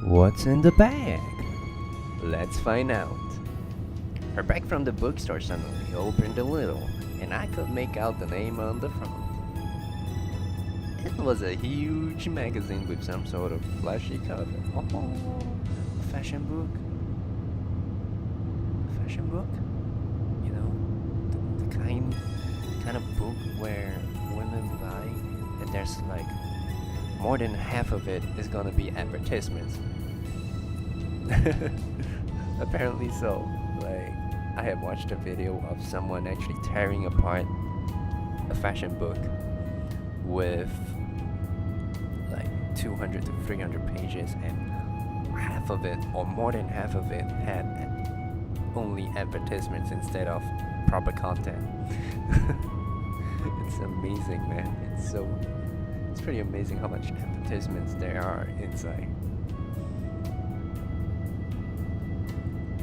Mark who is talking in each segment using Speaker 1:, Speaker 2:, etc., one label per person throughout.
Speaker 1: What's in the bag? Let's find out. Her bag from the bookstore suddenly opened a little, and I could make out the name on the front. It was a huge magazine with some sort of flashy cover. Oh, a fashion book? A fashion book? You know, the kind of book where women buy, and there's like more than half of it is gonna be advertisements. Apparently so. Like, I have watched a video of someone actually tearing apart a fashion book with like 200 to 300 pages, and half of it, or more than half of it, had only advertisements instead of proper content. It's amazing, man. It's pretty amazing how much advertisements there are inside.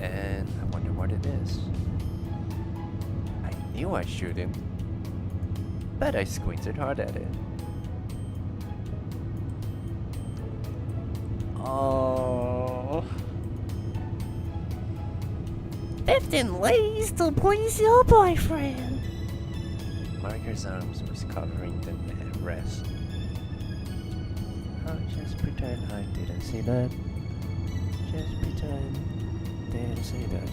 Speaker 1: And I wonder what it is. I knew I shouldn't, but I squinted hard at it. Oh. 15 ways to please your boyfriend. Marika's arms was covering the rest. I'll just pretend I didn't see that. Just pretend didn't see that.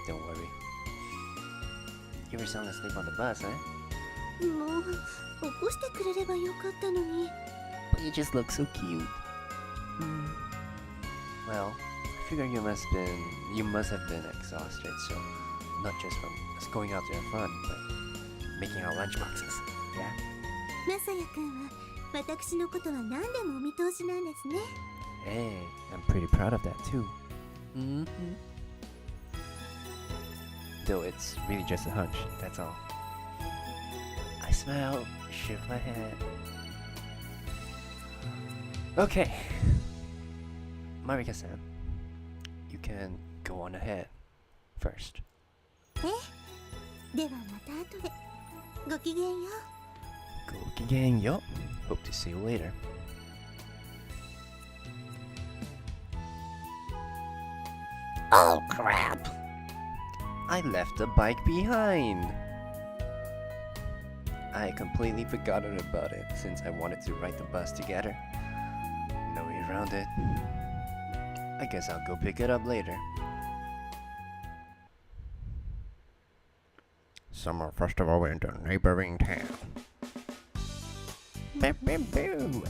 Speaker 1: Don't worry. You were sound asleep on the bus, eh?
Speaker 2: もう起こしてくれればよかったのに。
Speaker 1: But you just look so cute. Well, I figure you must have been exhausted, so not just from us going out to have fun, but making our lunch boxes. Yeah?
Speaker 2: マサヤくんは私のことは何でもお見通しなんですね。
Speaker 1: Hey, I'm pretty proud of that too. Though it's really just a hunch, that's all. I smile, shook my head. Okay. Marika-san, you can go on ahead first.
Speaker 2: ではまた後で。ごきげんよう。
Speaker 1: ごきげんよう. Hope to see you later. Oh crap! I left the bike behind! I completely forgotten about it since I wanted to ride the bus together. No way around it. I guess I'll go pick it up later. Summer festival in the neighboring town.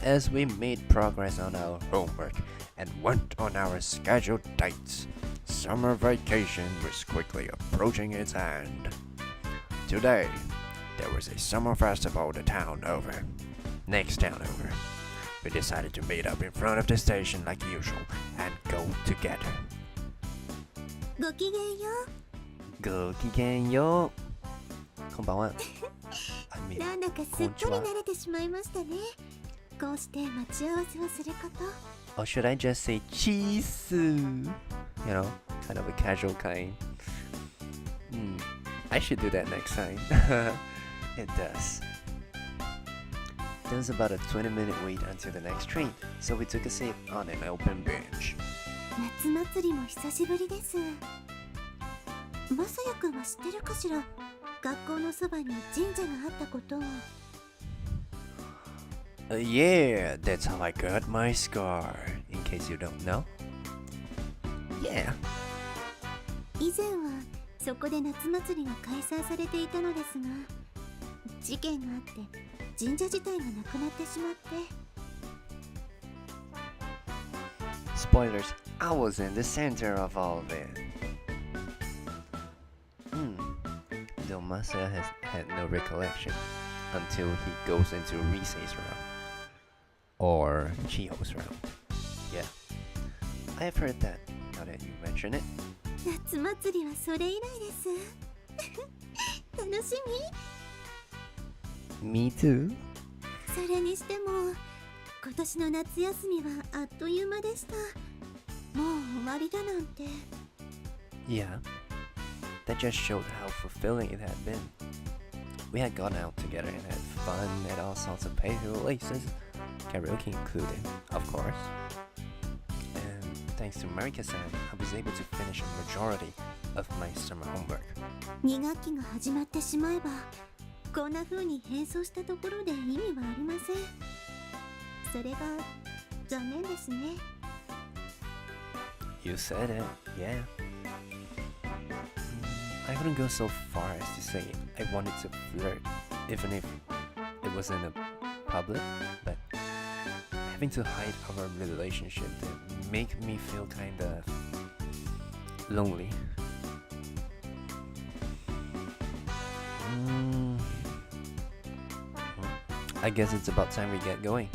Speaker 1: As we made progress on our homework and went on our scheduled dates, summer vacation was quickly approaching its end. Today, there was a summer festival the town over. Next town over. We decided to meet up in front of the station like usual and go together.
Speaker 2: ごきげんよ
Speaker 1: ごきげんよう。こんばんは。
Speaker 2: う。なんだかすっかり慣れてしまいましたね。こうして待ち合わせをすること。
Speaker 1: Or should I just say cheese? You know, kind of a casual kind. I should do that next time. It does. There was about a 20-minute wait until the next train, so we took a seat on an open bench.
Speaker 2: 夏祭りも久しぶりです。マサヤくんは知ってるかしら。学校のそばに神社があったことを。
Speaker 1: Yeah, that's how I got my scar, in case you don't know. Yeah.
Speaker 2: 以前はそこで夏祭りが開催されていたのですが、事件があって神社自体がなくなってしまって。
Speaker 1: Spoilers, I was in the center of all of it. Though Masa has had no recollection until he goes into Risei's round. Or Chiho's round. Yeah. I have heard that, now that you mention it.
Speaker 2: 夏祭りはそれ以来です。楽しみ。
Speaker 1: Me too.
Speaker 2: それにしても今年の夏休みはあっという間でした。もう終わりだなんて。
Speaker 1: Yeah. that just showed how fulfilling it had been. We had gone out together and had fun at all sorts of playful places, karaoke included, of course. And thanks to Marika-san, I was able to finish a majority of my summer homework.
Speaker 2: 2学期が始まってしまえばこんな風に並走したところで意味はありません。それが残念ですね。
Speaker 1: You said it, yeah. I wouldn't go so far as to say I wanted to flirt, even if it was in a public, but having to hide our relationship did make me feel kinda lonely. I guess it's about time we get going.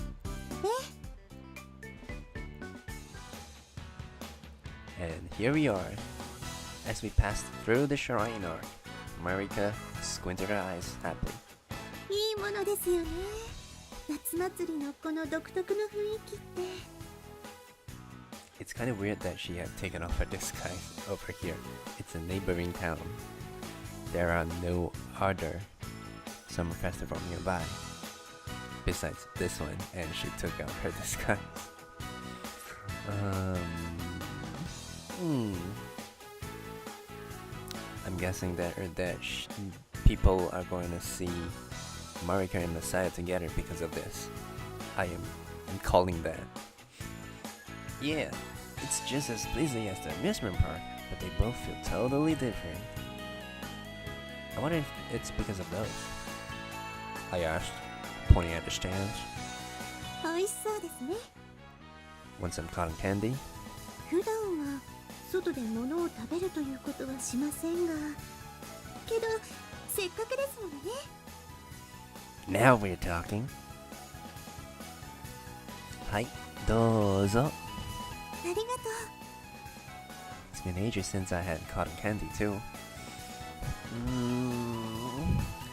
Speaker 1: And here we are. As we passed through the shrine arc, Marika squinted her eyes happily.
Speaker 2: いいものですよね。夏祭りのこの独特の雰囲気って。
Speaker 1: It's kind of weird that she had taken off her disguise over here. It's a neighboring town. There are no other summer festival nearby. Besides this one, and she took out her disguise. I'm guessing that people are going to see Marika and Messiah together because of this. I'm calling that. Yeah, it's just as pleasing as the amusement park, but they both feel totally different. I wonder if it's because of those. I asked, pointing at the stands.
Speaker 2: 美味しそうですね。
Speaker 1: Want some cotton candy?
Speaker 2: 普段は外で物を食べるということはしませんが、けどせっかくですものね。
Speaker 1: Now we're talking. はい、どうぞ。
Speaker 2: ありがとう。
Speaker 1: It's been ages since I had cotton candy too.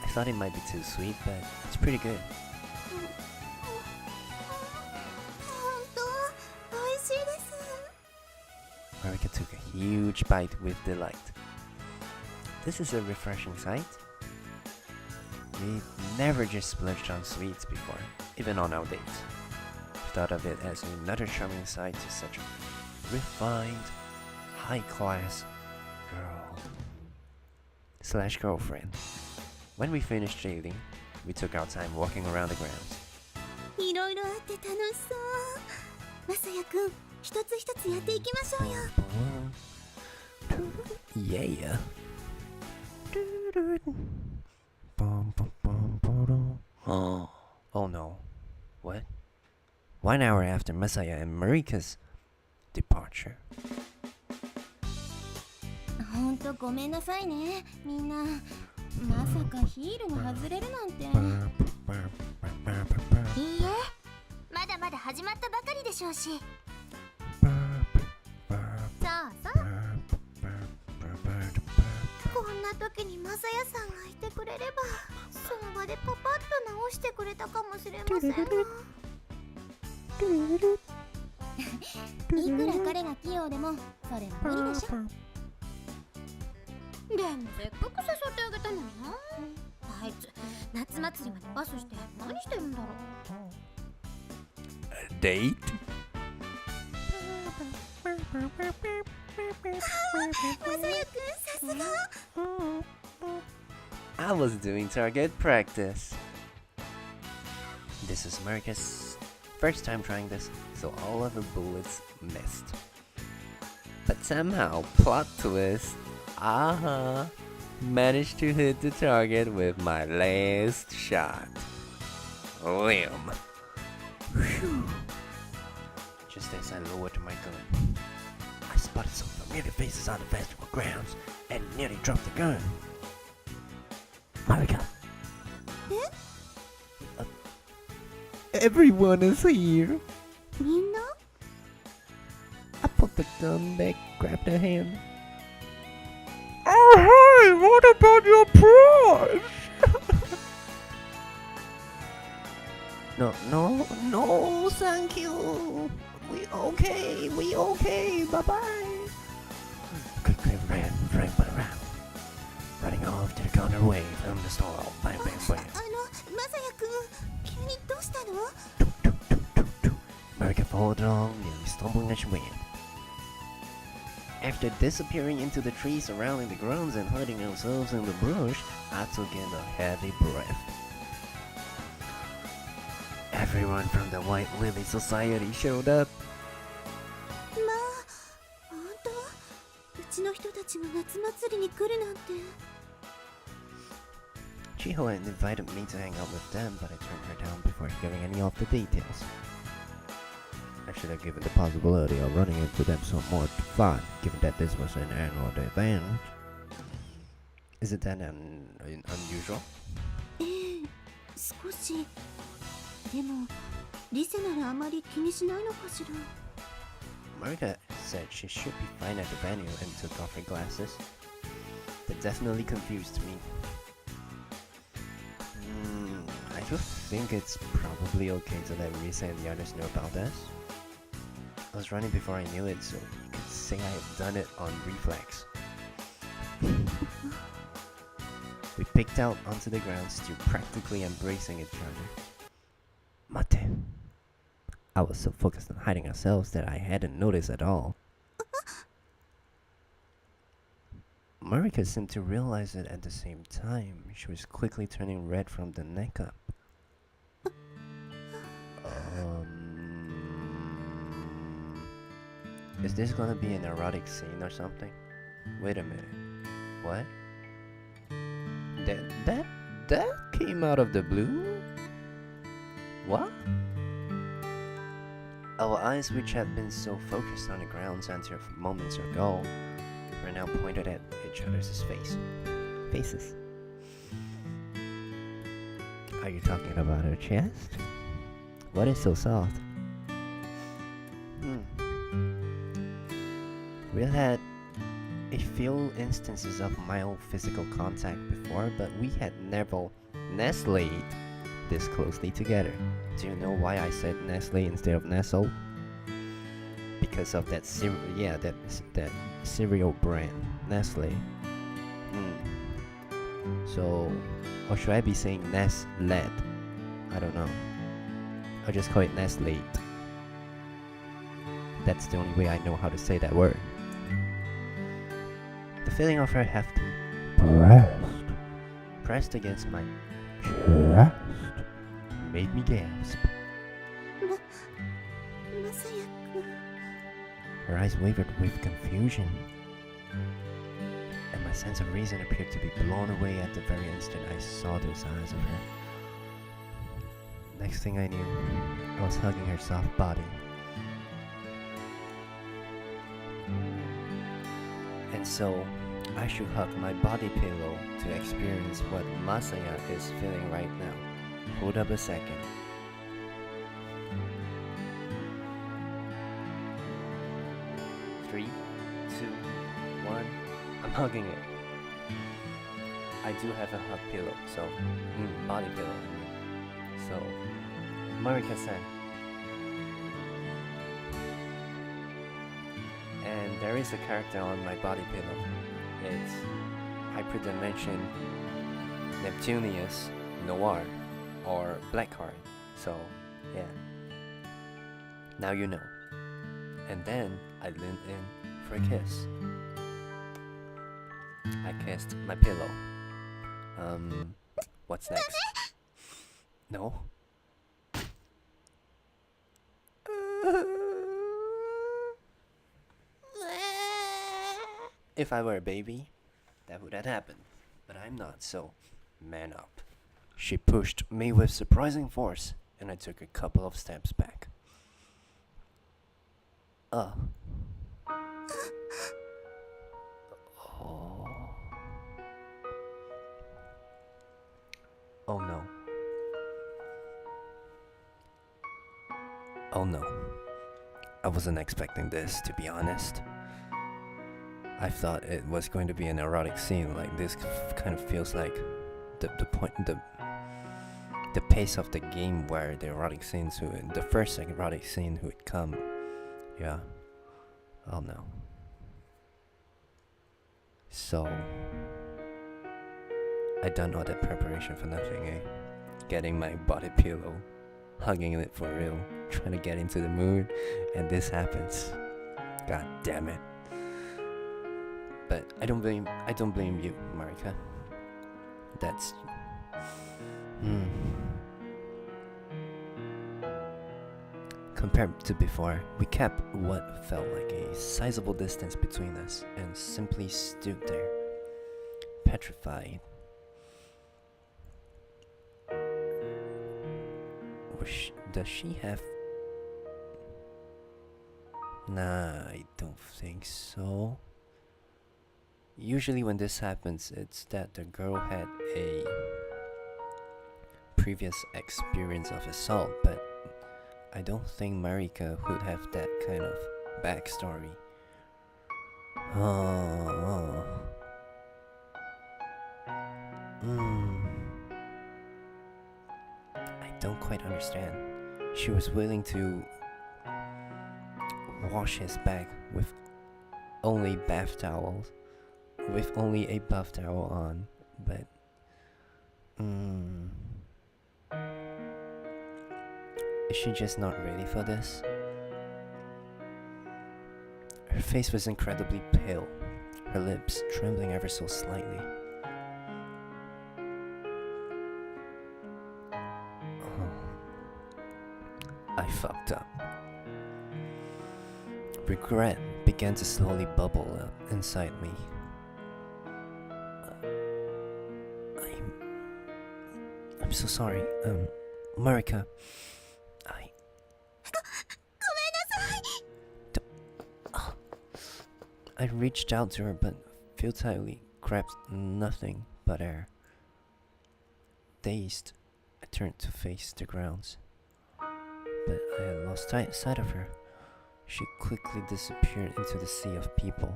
Speaker 1: I thought it might be too sweet, but it's pretty good.
Speaker 2: 本当美味しいです。
Speaker 1: Marika took a huge bite with delight. This is a refreshing sight. We've never just splurged on sweets before, even on our dates. We thought of it as another charming sight to such a refined, high-class girl/girlfriend. When we finished dating, we took our time walking around the grounds.
Speaker 2: いろいろあって楽しそう。まさやくん、一つ一つやっていきましょうよ。
Speaker 1: Yeah. Oh no. What? 1 hour after Messiah and Marika's departure.
Speaker 2: ほんとごめんなさいね、みんな。まさかヒールが外れるなんて。いいえ、まだまだ始まったばかりでしょうし。そうそう。こんな時にマサヤさんがいてくれれば、その場でパパッと直してくれたかもしれませんが。いくら彼が器用でも、それは無理でしょ。でもせっかく誘ってあげたのにな。あいつ夏祭りまでパスして何してるんだろう。
Speaker 1: Date?
Speaker 2: まさやくん、さすが。
Speaker 1: I was doing target practice. This is Marika's first time trying this, so all of her bullets missed. But somehow, plot twist, managed to hit the target with my last shot. Limb. Whew. Just as I lowered my gun, I spotted some familiar faces on the festival grounds and nearly dropped the gun. Marika. Everyone is here.
Speaker 2: みんな
Speaker 1: I put the gun back, grabbed her hand. Oh, hey, what about your prize? No, thank you. We okay, bye-bye. Quick ran around. running off to the counter away from the stall. Bang, bang, bang.
Speaker 2: まさやくん、急にどうしたの？
Speaker 1: Marika followed along, nearly stumbling as she went. After disappearing into the trees surrounding the grounds and hiding ourselves in the brush, I took in a heavy breath. Everyone from the White Lily Society showed up.
Speaker 2: まあ、本当？うちの人たちが夏祭りに来るなんて。
Speaker 1: Chiho had invited me to hang out with them, but I turned her down before hearing any of the details. I should have given the possibility of running into them some more fun, given that this was an annual event. Is it that unusual?
Speaker 2: ええ、少し。でも、リセならあまり気にしないのかしら。
Speaker 1: Marika said she should be fine at the venue and took off her glasses. That definitely confused me. I do think it's probably okay to let Risa and the others know about this. I was running before I knew it, so you could say I had done it on reflex. We picked out onto the ground, still practically embracing each other. Mate. I was so focused on hiding ourselves that I hadn't noticed at all. Marika seemed to realize it at the same time. She was quickly turning red from the neck up. Is this gonna be an erotic scene or something? Wait a minute. What? That came out of the blue? What? Our eyes, which had been so focused on the grounds until moments ago, were now pointed at each other's faces. Are you talking about her chest? What is so soft? We had a few instances of mild physical contact before, but we had never nestled this closely together. Do you know why I said nestle instead of nestle? Because of that cereal brand, Nestle. So, or should I be saying Nestled? I don't know. I'll just call it Nestle. That's the only way I know how to say that word. The feeling of her hefty breast pressed against my chest made me gasp. Her eyes wavered with confusion, and my sense of reason appeared to be blown away at the very instant I saw those eyes of her. Next thing I knew, I was hugging her soft body. And so, I should hug my body pillow to experience what Masaya is feeling right now. Hold up a second. Three, two, one. I'm hugging it. I do have a hug pillow, so body pillow. So, Marika-san. And there is a character on my body pillow. It's Hyperdimension Neptunia's Noir, or Blackheart. So, yeah. Now you know. And then I leaned in for a kiss. I kissed my pillow. What's next? No? If I were a baby, that would have happened. But I'm not, so man up. She pushed me with surprising force, and I took a couple of steps back. Oh. Oh no. Oh no. I wasn't expecting this, to be honest. I thought it was going to be an erotic scene. Like, this kind of feels like the pace of the game where the erotic scenes, the first erotic scene would come. Yeah. Oh no. So, I done all that preparation for nothing, eh? Getting my body pillow, hugging it for real, trying to get into the mood, and this happens. God damn it. But I don't blame you, Marika. That's Compared to before, we kept what felt like a sizable distance between us and simply stood there, petrified. Does she have... Nah, I don't think so. Usually when this happens, it's that the girl had a previous experience of assault, but I don't think Marika would have that kind of backstory. Oh. I don't quite understand. She was willing to wash his back with only bath towels, with only a bath towel on, but is she just not ready for this? Her face was incredibly pale, her lips trembling ever so slightly. I fucked up. Regret began to slowly bubble up inside me. I'm so sorry, Marika. I reached out to her, but futilely grabbed nothing but air. Dazed, I turned to face the grounds. But I had lost sight of her. She quickly disappeared into the sea of people.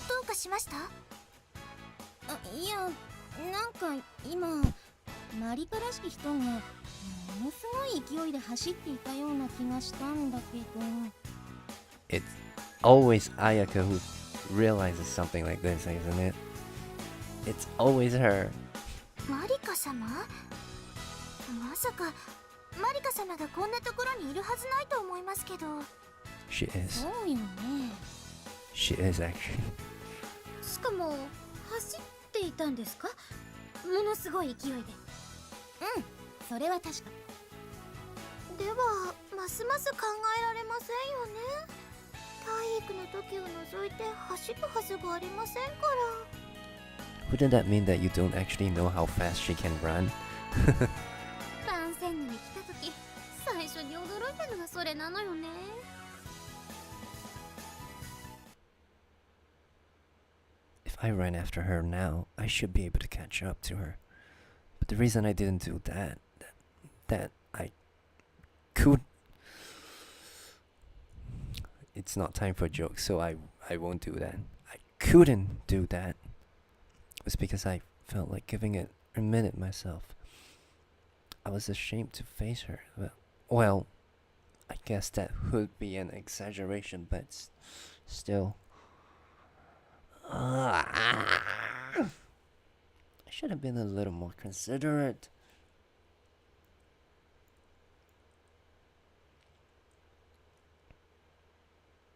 Speaker 2: どうかしました？いや、なんか今マリカらしき人がものすごい勢いで走っていたような気がしたんだけど。
Speaker 1: It's always Ayaka who realizes something like this, isn't it? It's always her.
Speaker 2: マリカ様？まさかマリカ様がこんなところにいるはずないと思いますけど。
Speaker 1: She is.
Speaker 2: そうよね。
Speaker 1: She is actually.
Speaker 2: しかも走っていたんですか？ものすごい勢いで。それは確か。ではますます考えられませんよね。体育の時を除いて走るはずがありませんから。
Speaker 1: Wouldn't that mean that you don't actually know how fast she can run?
Speaker 2: 番線に来た時、最初に驚いたのがそれなのよね。
Speaker 1: If I ran after her now, I should be able to catch up to her. But the reason I didn't do that I could... It's not time for jokes, so I won't do that. I couldn't do that. It was because I felt like giving it a minute myself. I was ashamed to face her. Well, I guess that would be an exaggeration, but still. I should have been a little more considerate.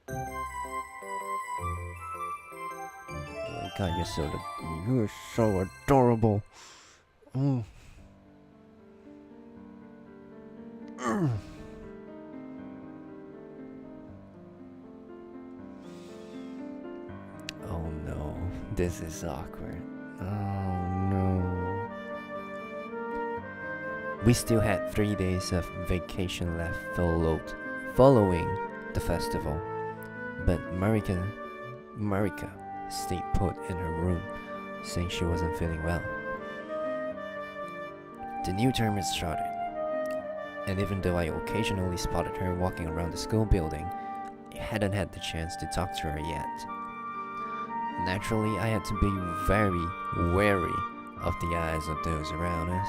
Speaker 1: Oh my god, you're so adorable. Oh no, this is awkward. Oh no. We still had 3 days of vacation left following the festival, but Marika stayed put in her room, saying she wasn't feeling well. The new term had started, and even though I occasionally spotted her walking around the school building, I hadn't had the chance to talk to her yet. Naturally, I had to be very wary of the eyes of those around us.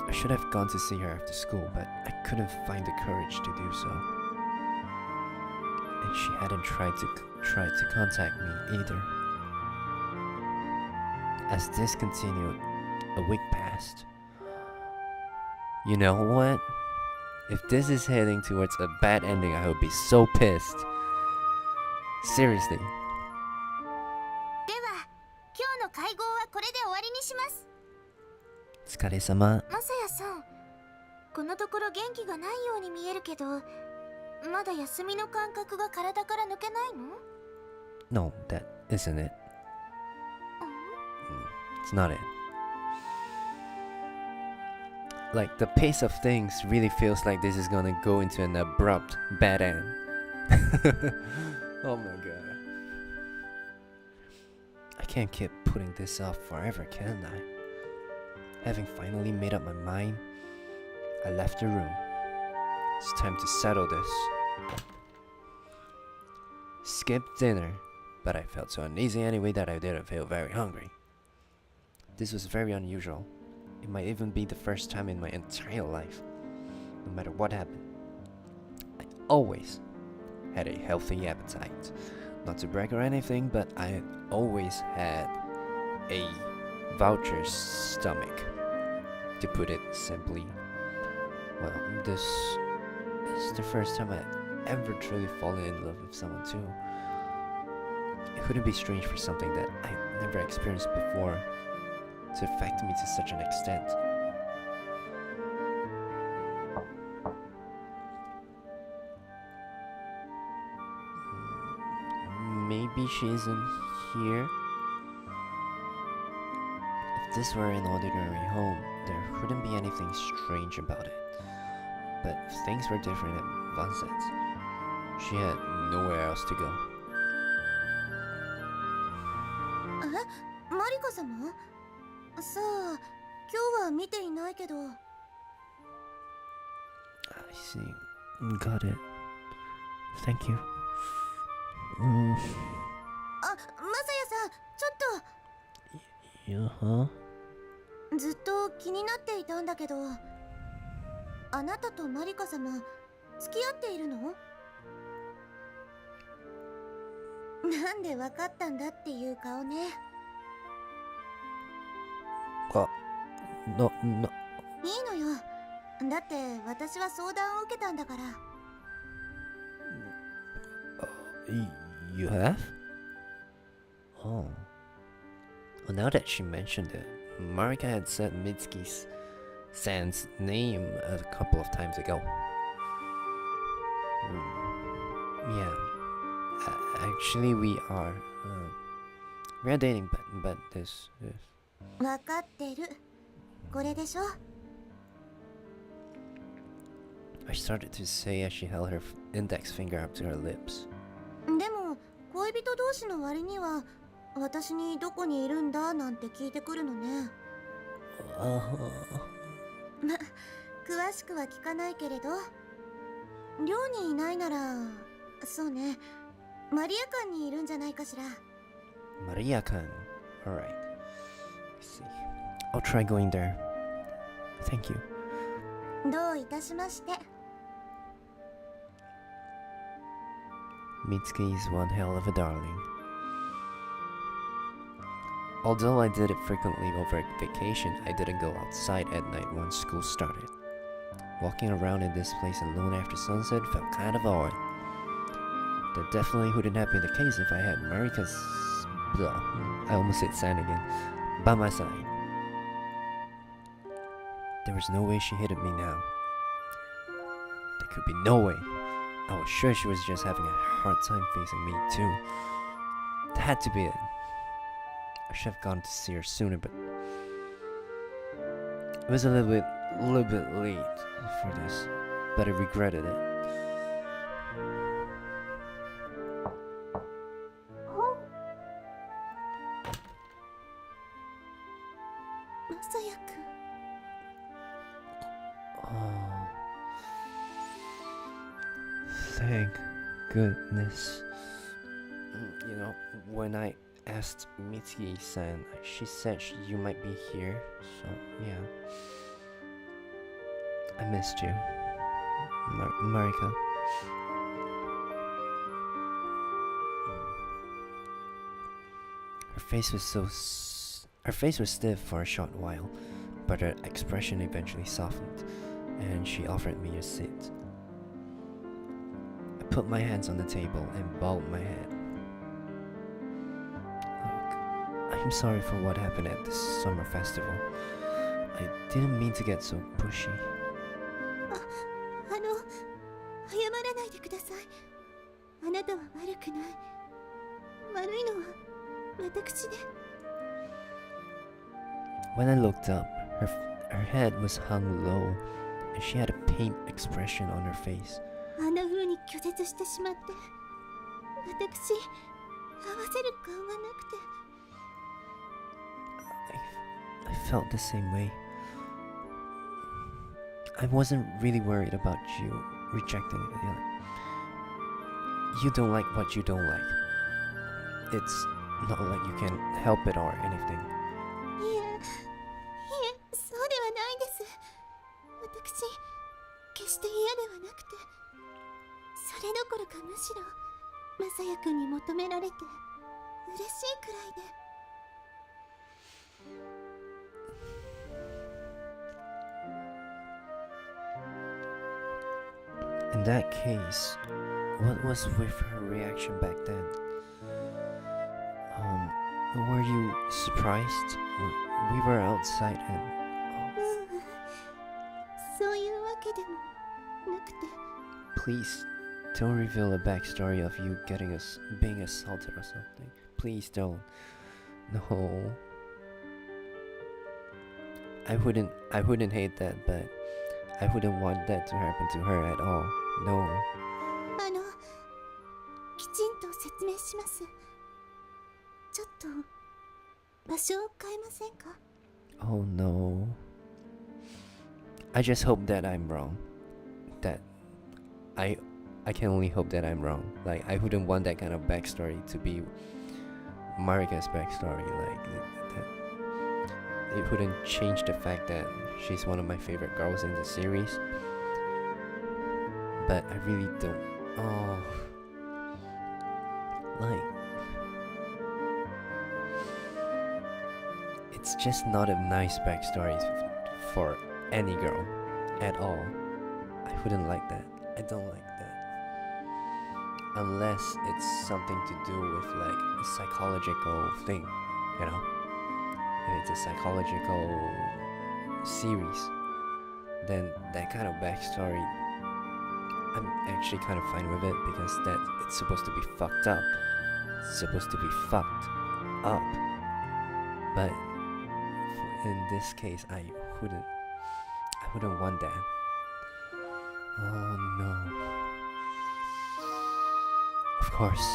Speaker 1: I should have gone to see her after school, but I couldn't find the courage to do so. and she hadn't tried to contact me either. As this continued, a week passed. You know what? If this is heading towards a bad ending, I would be so pissed. Seriously.
Speaker 2: では、今日の会合はこれで終わりにします。
Speaker 1: お疲れ様。
Speaker 2: まさやさん、このところ元気がないように見えるけど、まだ休みの感覚が体から抜けないの？
Speaker 1: No, that isn't it. It's not it. Like, the pace of things really feels like this is gonna go into an abrupt bad end. Oh my god. I can't keep putting this off forever, can I? Having finally made up my mind, I left the room. It's time to settle this. Skipped dinner, but I felt so uneasy anyway that I didn't feel very hungry. This was very unusual. It might even be the first time in my entire life. No matter what happened, I always had a healthy appetite. Not to brag or anything, but I always had a voucher stomach. To put it simply, well, this is the first time I've ever truly fallen in love with someone too. It wouldn't be strange for something that I never experienced before to affect me to such an extent. Maybe she isn't here? If this were an ordinary home, there wouldn't be anything strange about it. But things were different at Vanset's. She had nowhere else to go.
Speaker 2: マリカ様？さあ、今日は見ていないけど。
Speaker 1: I see. Got it. Thank you.
Speaker 2: あ、まさやさん、ちょっと。
Speaker 1: Huh?
Speaker 2: ずっと気になっていたんだけど、あなたとマリカ様、付き合っているの？なんでわかったんだっていう顔ね。
Speaker 1: No.
Speaker 2: いいのよ。だって私は相談を受けたんだから。
Speaker 1: You have? Oh. Well, now that she mentioned it, Marika had said Mitsuki-san's name a couple of times ago. Yeah. Actually, we are dating, but this.
Speaker 2: わかってる。これでしょ？
Speaker 1: I started to say as she held her index finger up to her lips.
Speaker 2: でも恋人同士の割には私にどこにいるんだなんて聞いてくるのね。ま、詳しくは聞かないけれど、寮にいないなら、そうね、マリア館にいるんじゃないかしら。
Speaker 1: Maria-kan. Alright. I see. I'll try going there. Thank you.
Speaker 2: どういたしまして。
Speaker 1: Mitsuki is one hell of a darling. Although I did it frequently over vacation, I didn't go outside at night once school started. Walking around in this place alone after sunset felt kind of odd. That definitely wouldn't have been the case if I had Marika's... I almost said San again. By my side. There was no way she hated me now. There could be no way. I was sure she was just having a hard time facing me too. That had to be it. I should have gone to see her sooner, but it was a little bit late for this, but I regretted it. Oh, thank goodness. You know, when I asked Mitsuki-san, she said you might be here, so yeah. I missed you, Marika. Her face was stiff for a short while, but her expression eventually softened, and she offered me a seat. I put my hands on the table and bowed my head. Look, I'm sorry for what happened at the summer festival. I didn't mean to get so pushy.
Speaker 2: 謝らないでください。あなたは悪くない。悪いのは私で。
Speaker 1: When I looked up, her head was hung low, and she had a pained expression on her face.
Speaker 2: あんな風に拒絶してしまって、私、合わせる顔がなくて。
Speaker 1: I felt the same way. I wasn't really worried about you rejecting it. You don't like what you don't like. It's not like you can help it or anything.
Speaker 2: いえ、そうではないです。私、決して嫌ではなくて、それどころかむしろ、マサヤ君に求められて、嬉しいくらいで。
Speaker 1: In that case, what was with her reaction back then? Were you surprised? We were outside and...
Speaker 2: そういうわけでもなくて。
Speaker 1: Please don't reveal a backstory of you being assaulted or something. Please don't. No. I wouldn't hate that, but I wouldn't want that to happen to her at all. No.
Speaker 2: きちんと説明します。ちょっと場所を変えませんか？
Speaker 1: Oh no. I just hope that I'm wrong. That I can only hope that I'm wrong. Like, I wouldn't want that kind of backstory to be Marika's backstory. Like, that it wouldn't change the fact that she's one of my favorite girls in the series. But I really don't. Oh. Like, it's just not a nice backstory for any girl at all. I wouldn't like that. I don't like that. Unless it's something to do with like a psychological thing, you know? If it's a psychological series, then that kind of backstory, I'm actually kind of fine with it, because that it's supposed to be fucked up. It's supposed to be fucked up. But in this case, I wouldn't want that. Oh no. Of course.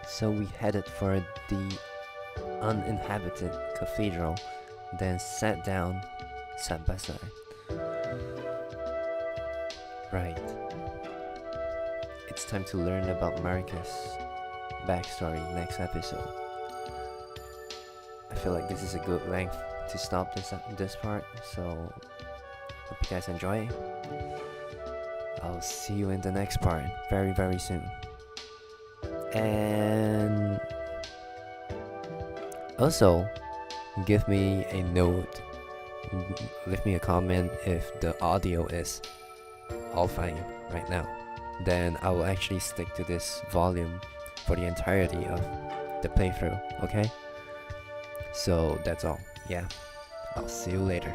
Speaker 1: So we headed for the uninhabited cathedral, then sat down side by side. Right. It's time to learn about Marika's backstory next episode. I feel like this is a good length to stop this part, so hope you guys enjoy. I'll see you in the next part very, very soon. And also, give me a note, leave me a comment if the audio is all fine right now. Then I will actually stick to this volume for the entirety of the playthrough, okay? So that's all. Yeah, I'll see you later.